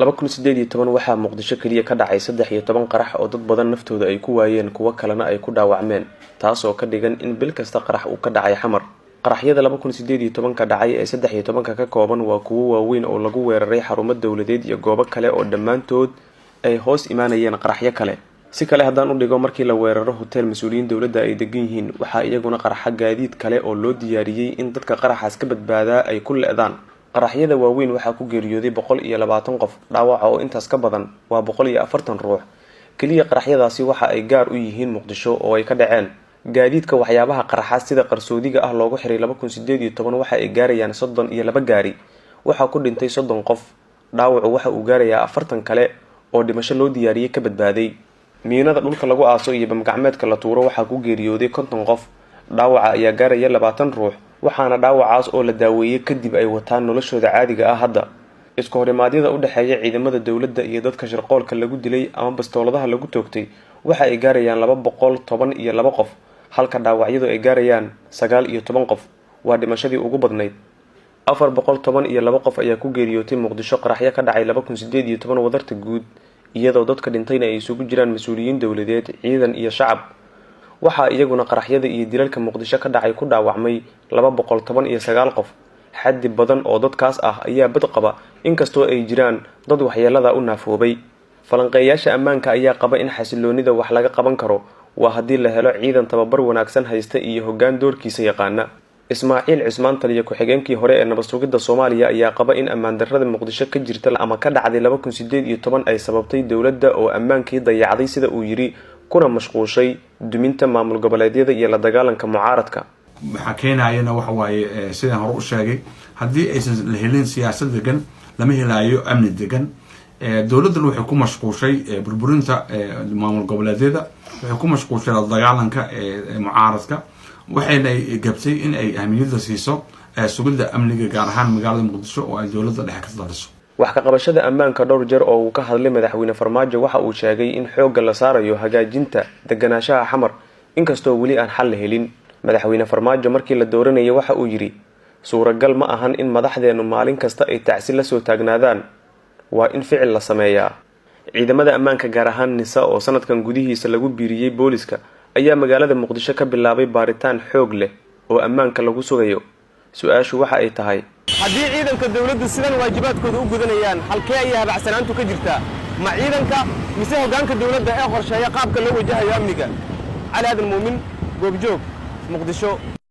2018 waxaa Muqdisho kaliya ka dhacay 13 qarax oo dad badan naftooda ay ku waayeen kuwa kalena ay ku dhaawacmeen taas oo ka dhigan in bil kasta qarax uu ka dhacay xamar. qaraxyada 2018 ka dhacay ee 13 ka kooban waa kuwa waaweyn oo lagu weeraray xarumo dawladeed iyo goobo kale oo dhammaantood ay hoos imaanayeen qaraxyo kale. si kale haddaan u dhigo markii la weeraro hotel mas'uuliyiin dawladda ay degan yihiin waxaa iyaguna qaraxa gaadiid kale oo loo diyaariyay in dadka qaraxaas ka badbaada ay ku leedaan. qaraxyada waaweyn waxaa ku geeriyooday 120 qof, dhaawac oo intaas ka badan waa 140 ruux. kaliya qaraxyadaasi waxa ay gaar u yihiin Muqdisho oo ay ka dhaceen. gaadiidka waxyaabaha qaraxa sida qarsoodiga ah loogu xiray 2018 waxa ay gaarayaan 32 gaari. waxa ku dhintay 30 qof, dhaawacu waxa uu gaarayaa 40 kale oo dhimasho loo diyaariyay ka badbaaday. miinada dhulka lagu aaso iyo bamgacmeedka la tuuro waxa ku geeriyooday 50 qof, dhaawaca ayaa gaaraya 20 ruux. waxaana dhaawacaas oo la daaweeyay kadib ay wataan noloshooda caadiga ah hadda. isku horimaadyada u dhaxeeya ciidamada dawladda iyo dadka shirqoolka lagu dilay ama bastooladaha lagu toogtay waxa ay gaarayaan 212 qof, halka dhaawacyadu ay gaarayaan 19 qof. waa dhimashadii ugu badnayd. 412 qof ayaa ku geeriyootay Muqdisho qaraxyo ka dhacay 2018 wadarta guud, iyadoo dadka dhintayna ay isugu jiraan mas'uuliyiin dawladeed, ciidan iyo shacab. waxaa iyaguna qaraxyada iyo dilalka Muqdisho ka dhacay ku dhaawacmay 219 qof. xaddi badan oo dadkaas ah ayaa bad qaba inkastoo ay jiraan dad waxyeelada u naafoobay. falanqeeyaasha ammaanka ayaa qaba in xasiloonida wax laga qaban karo waa haddii la helo ciidan tababar wanaagsan haysta iyo hoggaan doorkiisa yaqaana. Ismaaciil Cismaan taliye ku-xigeenkii hore ee nabad sugidda Soomaaliya ayaa qaba in ammaan darrada Muqdisho ka jirta ama ka dhacday 2018 ay sababtay dawladda oo ammaankii dayacday sida uu yiri, kuna mashquushay duminta maamul goboleedyada iyo la dagaalanka mucaaradka. waxa keenayana waxa waaye sidaan hore u sheegay haddii aysan la helin siyaasad degan lama helayo amni degan. dawladdan waxay ku mashquushay burburinta maamul goboleedyada, waxay ku mashquushay la dagaalanka mucaaradka, waxayna gabtay in ay ahmiyada siiso sugidda amniga gaar ahaan magaalada Muqdisho oo ay dawladda dhexe ka taliso. wax ka qabashada ammaanka dhowr jeer oo uu ka hadlay madaxweyne Farmaajo waxa uu sheegay in xoogga la saarayo hagaajinta deganaanshaha xamar inkastoo weli aan xal la helin. madaxweyne Farmaajo markii la dooranayay waxa uu yiri suuragal ma ahan in madaxdeenu maalin kasta ay tacsi la soo taagnaadaan, waa in ficil la sameeyaa. ciidamada ammaanka gaar ahaan NISA oo sanadkan gudihiisa lagu biiriyay booliska ayaa magaalada Muqdisho ka bilaabay baaritaan xoog leh oo ammaanka lagu sugayo. su'aashu waxa ay tahay haddii ciidanka dawladdu sidan waajibaadkooda u gudanayaan halkee ay habacsanaantu ka jirtaa? ma ciidanka mise hoggaanka dawladda ee qorsheeya qaabka loo wajahayo amniga? Cali Aadan Muumin, Goobjoog, Muqdisho.